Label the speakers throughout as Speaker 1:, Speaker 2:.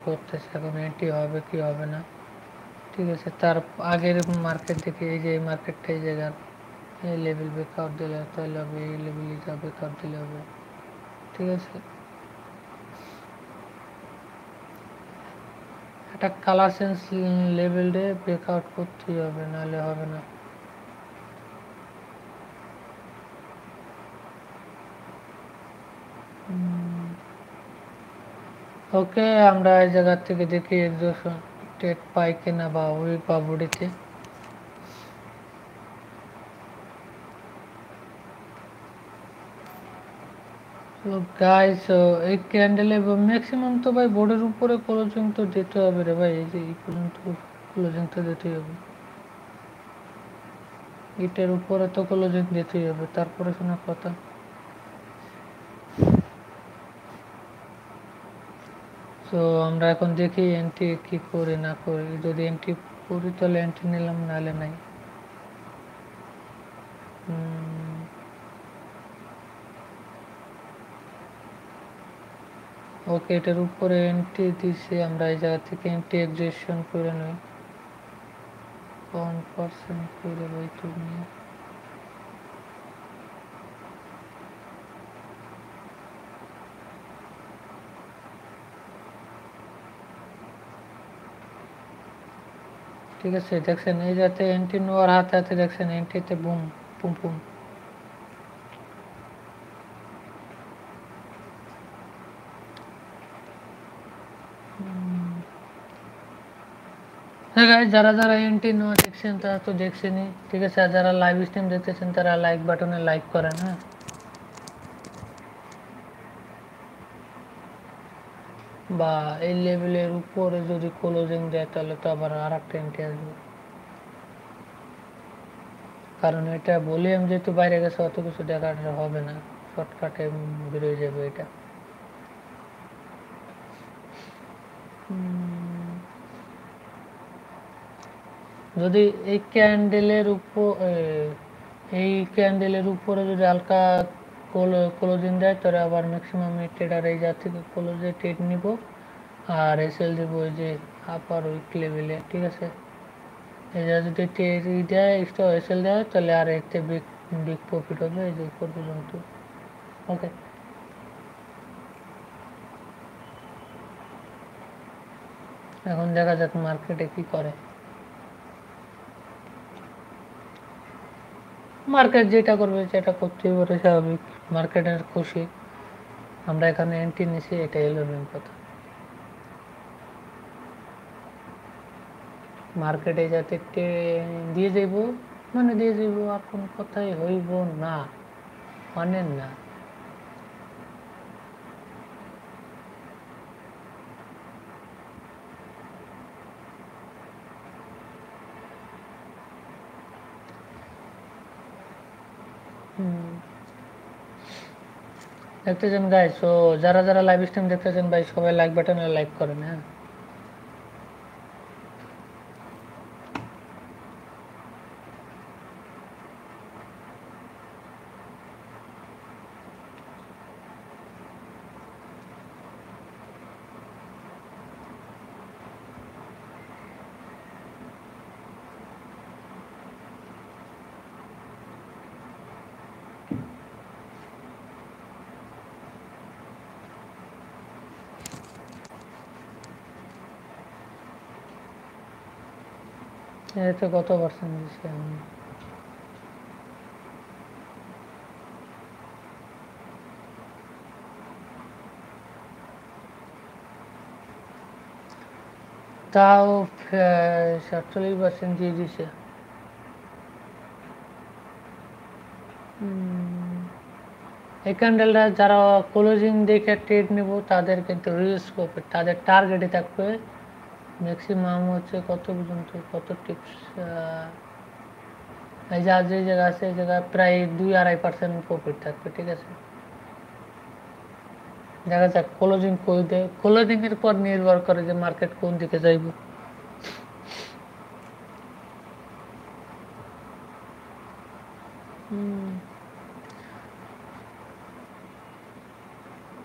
Speaker 1: করতেছে, এখন এন্ট্রি হবে কি হবে না। ঠিক আছে, তার আগের মার্কেট দেখে এই যে এই মার্কেটটা এই জায়গার এই লেভেল ব্রেকআউট দিলে তাহলে হবে, এই লেভেল ব্রেকআউট দিলে হবে। ঠিক আছে, একটা কালার সেন্স লেভেলে ব্রেকআউট করতেই হবে, নাহলে হবে না। ওকে, আমরা এই জায়গা থেকে দেখি এক্সোশন টেট পাই কিনা বা উইক বা বডিতে। তো গাইস, এই ক্যান্ডেলে ম্যাক্সিমাম তো ভাই বোর্ডের উপরে ক্লোজিং তো দিতে হবে রে ভাই, এই যে এই পর্যন্ত ক্লোজিং তো দিতেই হবে, ইটের উপরে তো ক্লোজিং দিতেই হবে, তারপরে শোনা কথা। তো আমরা এখন দেখি এন্ট্রি কি করি না করি, যদি এন্ট্রি করি তাহলে এন্ট্রি নিলাম, নাহলে নাই। ওকে, এটার উপরে এন্ট্রি দিছে, আমরা এই জায়গা থেকে এন্ট্রি এক্সিশন করে নই 1% করে ভাই তুমি। ঠিক আছে, দেখছেন এই যাতে এন্ট্রি নেওয়ার হাতে হাতে দেখছেন এন্ট্রিতে বুম পুম পুম। হ্যাঁ গাইস, যারা যারা এন্ট্রি নেওয়া দেখছেন তারা তো দেখছেনই। ঠিক আছে, আর যারা লাইভ স্ট্রিম দেখতেছেন তারা লাইক বাটনে লাইক করেন। হ্যাঁ, বা এই লেভেলের উপরে যদি ক্লোজিং দেয় তাহলে তো আবার আর একটা এন্ট্রি আসবে, কারণ এটা ভলিউম যেহেতু বাইরে গেছে অত কিছু দেখার হবে না, শর্টকাটে বেরোয় যাবে এটা। যদি এই ক্যান্ডেলের উপর যদি হালকা ক্লোজিং দেয় তাহলে আবার ম্যাক্সিমাম ট্রেডার এই যা থেকে ক্লোজে ট্রেড নিব আর এসএল দিব ওই যে আপার উইক লেভেলে। ঠিক আছে, এই যা যদি ট্রেড দেয় এক্সট্রা এসএল দেয় তাহলে আর এতে বিগ বিগ প্রফিট হবে এই যে উপর পর্যন্ত। ওকে, এখন দেখা যাক মার্কেটে কি করে। মার্কেট যেটা করবে সেটা করতেই পারে, স্বাভাবিক, মার্কেটের খুশি। আমরা এখানে এন্ট্রি নিছি, এটা এলো মেন কথা। মার্কেটে যাতে দিয়ে যাইব, মানে দিয়ে যাইব, আর কোনো কথাই হইব না, মানেন না। দেখতেছেন গাইস, তো যারা যারা লাইভ স্ট্রিম দেখতেছেন ভাই সবাই লাইক বাটনে লাইক করেন। হ্যাঁ, এতে কত পার্সেন্ট দিচ্ছি আমি? তাও 47% দিয়ে দিছে। এই ক্যান্ডেলটা যারা ক্লোজিং দেখে ট্রেড নেব তাদের কিন্তু রিস্ক প্রফিট, তাদের টার্গেটই থাকবে ম্যাক্সিমাম হচ্ছে কত পর্যন্ত, কত টিপস, এই যে আজ যে জায়গা আছে এই জায়গায় প্রায় 2-2.5% প্রফিট থাকবে। ঠিক আছে, দেখা যাক ক্লোজিং কই দেয়, ক্লোজিং এর পর নির্ভর করে যে মার্কেট কোন দিকে যাইব।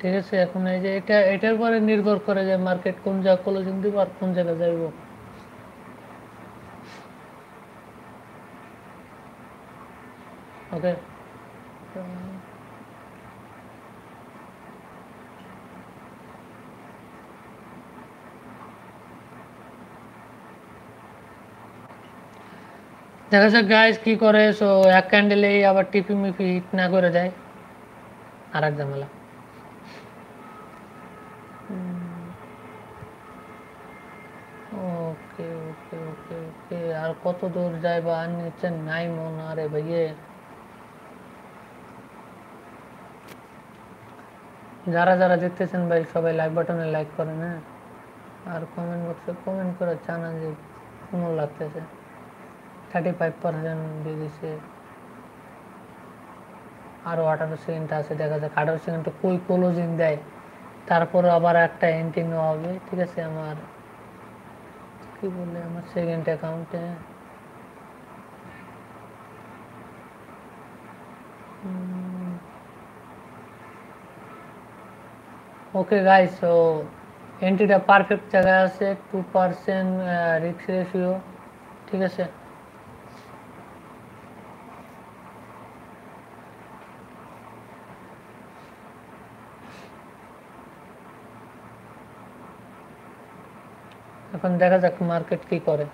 Speaker 1: ঠিক আছে। এখন এই যে এটার উপরে নির্ভর করে যে মার্কেট কোন জায়গা ক্লোজিং দিব আর কোন জায়গায় যাইব। ওকে, দেখা যাক গাইস কি করে। সো এক ক্যান্ডেলেই আবার টিপি মিপি হিট না করে দেয়, আর এক ঝামেলা। ওকে ওকে ওকে ওকে, আর কত দূর যায় বা আর নিচে নাই মন। আরে ভাইয়ে, যারা যারা দেখতেছেন ভাই সবাই লাইক বাটনে লাইক করেন, হ্যাঁ, আর কমেন্ট বক্সে কমেন্ট করে জানান যে কেমন লাগতেছে। 35% দিয়ে দিছে, আরও 18 সেকেন্ড আছে। দেখা যাক 18 সেকেন্ড কই ক্লোজিং দেয়, তারপরে আবার একটা এন্ট্রি নেওয়া হবে। ঠিক আছে, আমার কি বলে আমার সেকেন্ড অ্যাকাউন্টে ওকে গাইস। সো এন্ট্রিটা পারফেক্ট জায়গায় আছে, 2% রিস্ক রেশিও। ঠিক আছে, এখন দেখা যাক মার্কেট কি করে।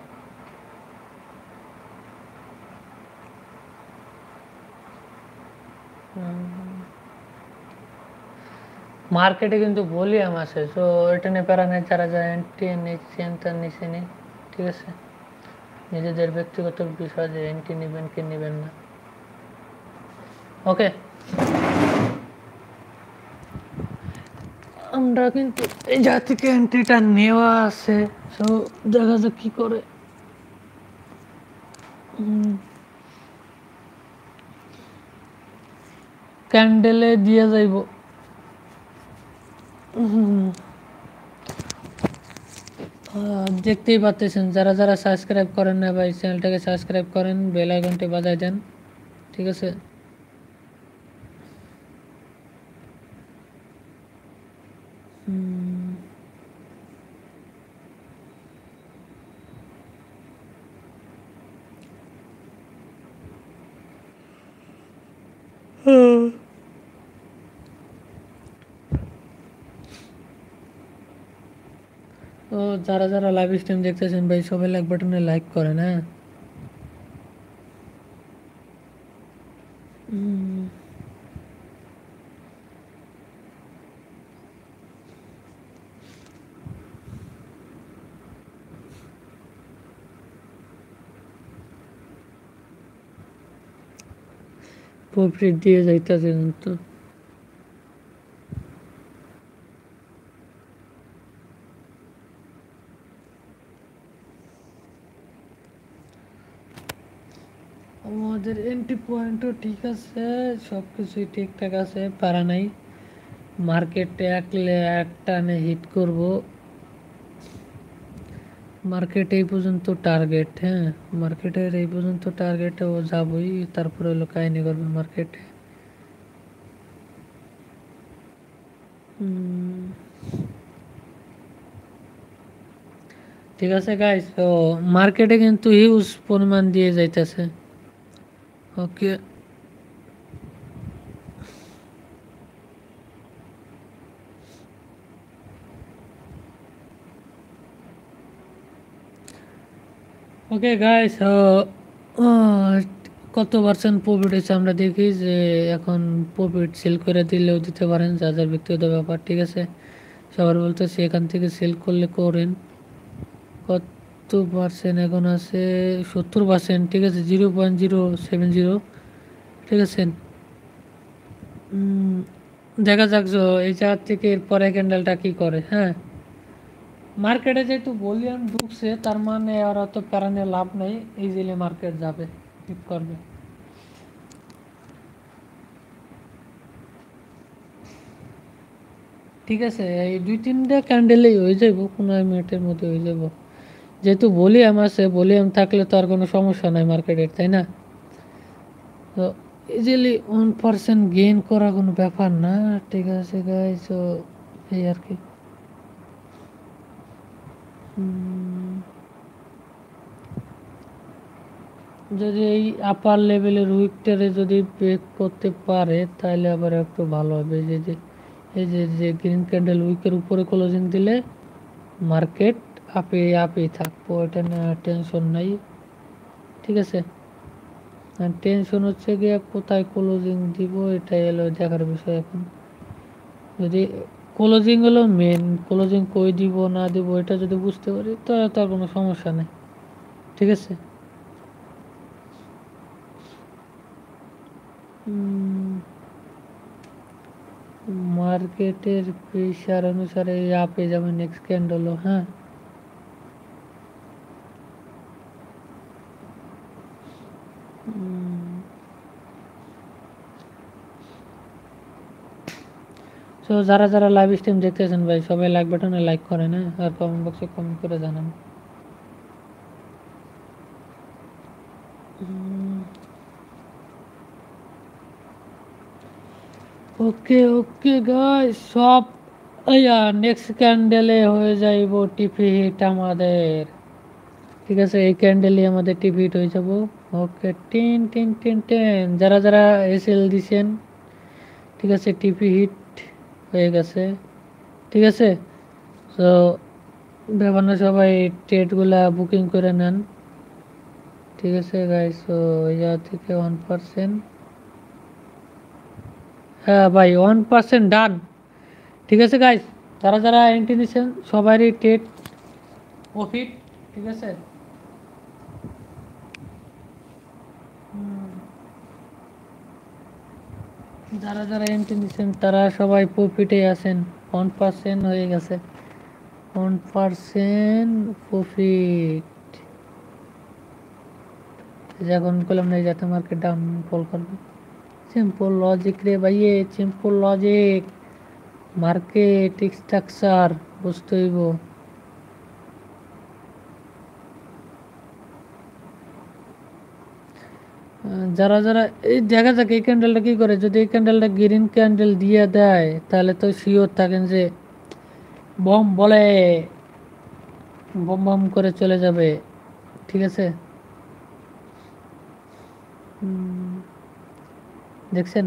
Speaker 1: মার্কেটে কিন্তু ভলিউম আছে, সো এটা নিয়ে প্যারা নেই। যারা যারা এন্ট্রি নিচ্ছেন তার নিচে নেই। ঠিক আছে, নিজেদের ব্যক্তিগত বিষয় যে এন্ট্রি নেবেন কি নেবেন না। ওকে, আমরা কিন্তু এই জায়গা থেকে এন্ট্রিটা নেওয়া আছে। সো দেখা যাক কি করে। ক্যান্ডেলে দিয়ে যাইব। দেখতেই পাচ্ছেন, যারা যারা সাবস্ক্রাইব করেন না ভাই চ্যানেলটাকে সাবস্ক্রাইব করেন, বেল আইকনটি বাজায় দেন। ঠিক আছে, ও যারা যারা লাইভ স্ট্রিম দেখতেছেন ভাই সবাই লাইক বাটনে লাইক করেন, হ্যাঁ। প্রফিট দিয়ে যাইতেছে কিন্তু। আমাদের এন্ট্রি পয়েন্টও ঠিক আছে, সব কিছুই ঠিকঠাক আছে, পারা নাই। মার্কেটে এক টানে হিট করব। মার্কেট এই পর্যন্ত টার্গেট, হ্যাঁ, মার্কেটের এই পর্যন্ত টার্গেটে ও যাবই, তারপরে হলো কাহিনি করবে মার্কেটে। ঠিক আছে গাইস, তো মার্কেটে কিন্তু হিউজ পরিমাণ দিয়ে যাইতেছে। ওকে, ওকে গাইস, কত পার্সেন্ট প্রফিট হয়েছে আমরা দেখি। যে এখন প্রফিট সেল করে দিলেও দিতে পারেন, যাদের ব্যক্তিগত ব্যাপার। ঠিক আছে, সবার বলতেছি এখান থেকে সেল করলে করেন। কত পার্সেন্ট এখন আছে? 70%। ঠিক আছে, 0.070। ঠিক আছে, দেখা যাক এই জায়গার থেকে এরপরে ক্যান্ডেলটা কি করে। হ্যাঁ, মার্কেটে যেহেতু ভলিউম ঢুকছে, তার মানে আর অত প্যারানে লাভ নেই, ইজিলি মার্কেট যাবে, ঠিক করবে। ঠিক আছে, এই 2-3টা ক্যান্ডেলেই হয়ে যাবো, 15 মিনিটের মধ্যে হয়ে যাব। যেহেতু ভলিউম আছে, ভলিউম থাকলে তো আর কোনো সমস্যা নাই মার্কেটের, তাই না? তো ইজিলি 1% গেইন করা কোনো ব্যাপার না, ঠিক আছে গাইস। তো এই আর কি। যদি এই আপার লেভেলের উইকটারে যদি ব্রেক করতে পারে তাহলে আবার একটু ভালো হবে। এই যে গ্রিন ক্যান্ডেল উইকের উপরে ক্লোজিং দিলে মার্কেট আপেই থাকবো, এটা না টেনশন নাই, ঠিক আছে। টেনশন হচ্ছে গিয়ে কোথায় ক্লোজিং দিব, এটাই হলো দেখার বিষয় এখন। যদি ক্লোজিং হলো মেন, ক্লোজিং কই দিব না দিব এটা যদি বুঝতে পারি তাহলে তার কোনো সমস্যা নেই, ঠিক আছে। মার্কেটের প্রেশার অনুসারে আপে যাবে নেক্সট ক্যান্ডেল, হ্যাঁ। সো যারা যারা লাইভ স্ট্রিম দেখতেছেন ভাই সবাই লাইক বাটনে লাইক করেন, হ্যাঁ, আর কমেন্ট বক্সে কমেন্ট করে জানান। ওকে ওকে গাইস, সব নেক্সট ক্যান্ডেলে হয়ে যাইব টিপি হিট আমাদের, ঠিক আছে। এই ক্যান্ডেলই আমাদের টিপি হিট হয়ে যাব। ওকে, টিন টিন টিন টেন, যারা যারা এসএল দিছেন, ঠিক আছে, টিপি হিট হয়ে গেছে, ঠিক আছে। তো ব্যাপার না, সবাই ট্রেডগুলা বুকিং করে নেন, ঠিক আছে গাইস। তো ইয়া থেকে 1%, হ্যাঁ ভাই 1% ডান, ঠিক আছে গাইস। যারা যারা এন্ট্রি নিচ্ছেন সবারই ট্রেড প্রফিট, ঠিক আছে। যারা যারা এন্ট্রি নিচ্ছেন তারা সবাই প্রফিটে আছেন, 1% হয়ে গেছে, 1% প্রফিট। যখন করলাম না যাতে মার্কেট ডাউন ফল করবে, সিম্পল লজিক রে ভাইয়ে, সিম্পল লজিক, মার্কেট স্ট্রাকচার বুঝতে হইব। যারা যারা এই দেখা যাক এই ক্যান্ডেলটা কি করে, যদি এই ক্যান্ডেলটা গ্রিন ক্যান্ডেল দিয়ে দেয় তাহলে তো শিওর থাকেন যে বম বলে বম বম করে চলে যাবে, ঠিক আছে। দেখছেন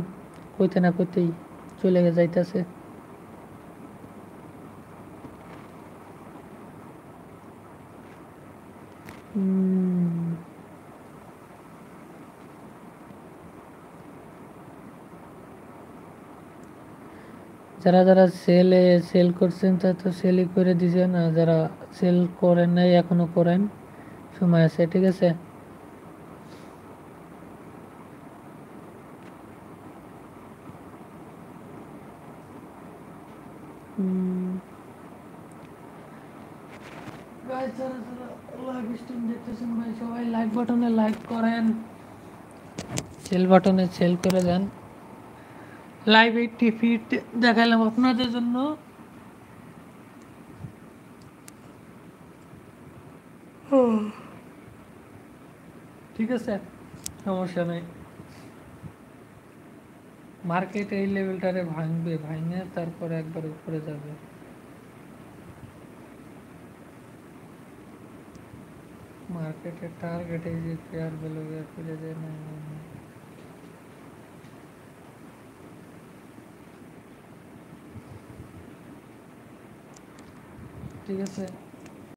Speaker 1: কইতে না কইতেই চলে যাইতেছে। যারা যারা সেল করছেন তা তো সেলই করে দিছেন, আর যারা সেল করেন নাই এখনো করেন, সময় আছে, ঠিক আছে। সবাই লাইক বাটনে লাইক করেন, সেল বাটনে সেল করে দেন। লাইভ 80 ফিট দেখালাম আপনাদের জন্য, ঠিক আছে, সমস্যা নেই। মার্কেট এই লেভেলটারে ভাঙবে, ভাঙে তারপরে একবার উপরে যাবে। মার্কেটের টার্গেট এই যে ফেয়ার ভ্যালু ফিরে যায় না, ঠিক আছে।